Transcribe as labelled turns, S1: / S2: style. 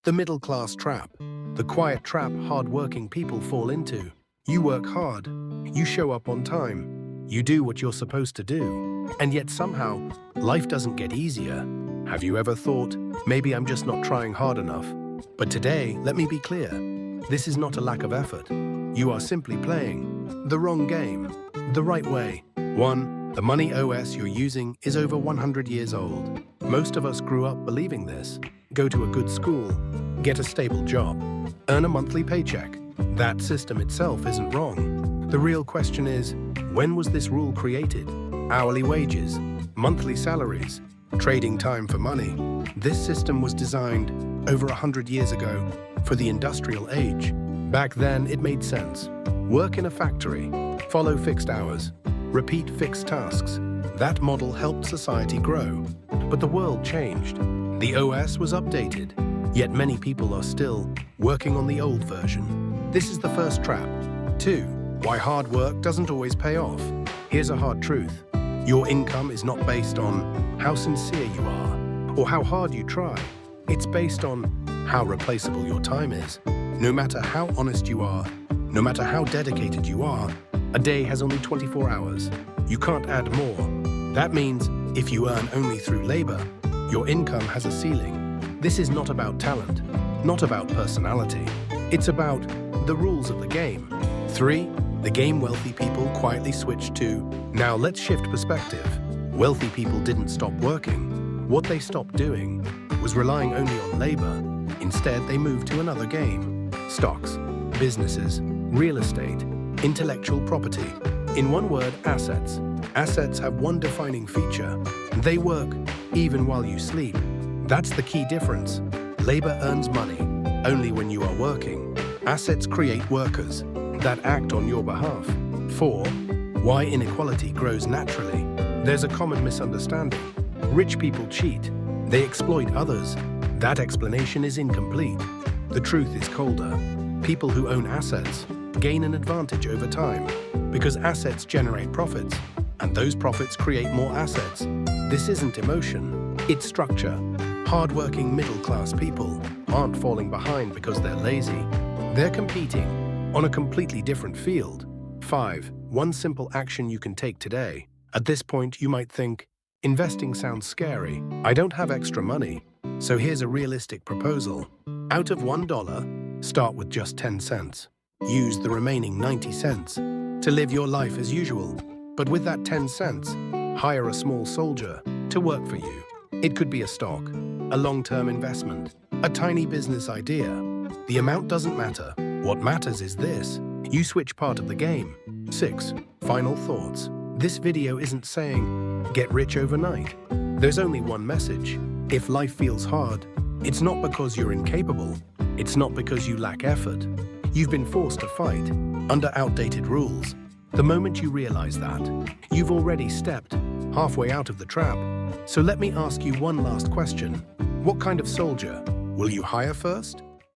S1: The middle-class trap. The quiet trap hard-working people fall into. You work hard. You show up on time. You do what you're supposed to do. And yet somehow, life doesn't get easier. Have you ever thought, maybe I'm just not trying hard enough? But today, let me be clear. This is not a lack of effort. You are simply playing the wrong game, the right way. 1. The money OS you're using is over 100 years old. Most of us grew up believing this. Go to a good school, get a stable job, earn a monthly paycheck. That system itself isn't wrong. The real question is, when was this rule created? Hourly wages, monthly salaries, trading time for money. This system was designed over 100 years ago for the industrial age. Back then, it made sense. Work in a factory, follow fixed hours, repeat fixed tasks. That model helped society grow. But the world changed. The OS was updated, yet many people are still working on the old version. This is the first trap. 2. Why hard work doesn't always pay off. Here's a hard truth. Your income is not based on how sincere you are or how hard you try. It's based on how replaceable your time is. No matter how honest you are, no matter how dedicated you are, a day has only 24 hours. You can't add more. That means if you earn only through labor, your income has a ceiling. This is not about talent, not about personality. It's about the rules of the game. 3. The game wealthy people quietly switched to. Now let's shift perspective. Wealthy people didn't stop working. What they stopped doing was relying only on labor. Instead, they moved to another game. Stocks, businesses, real estate, intellectual property. In one word, assets. Assets have one defining feature. They work even while you sleep. That's the key difference. Labor earns money only when you are working. Assets create workers that act on your behalf. 4. Why inequality grows naturally. There's a common misunderstanding. Rich people cheat. They exploit others. That explanation is incomplete. The truth is colder. People who own assets gain an advantage over time because assets generate profits, and those profits create more assets. This isn't emotion, it's structure. Hard-working middle-class people aren't falling behind because they're lazy. They're competing on a completely different field. 5. One simple action you can take today. At this point, you might think, investing sounds scary. I don't have extra money. So here's a realistic proposal. Out of $1, start with just 10 cents. Use the remaining 90 cents to live your life as usual. But with that 10 cents, hire a small soldier to work for you. It could be a stock, a long-term investment, a tiny business idea. The amount doesn't matter. What matters is this. You switch part of the game. 6. Final thoughts. This video isn't saying, get rich overnight. There's only one message. If life feels hard, it's not because you're incapable. It's not because you lack effort. You've been forced to fight under outdated rules. The moment you realize that, you've already stepped halfway out of the trap. So let me ask you one last question. What kind of soldier will you hire first?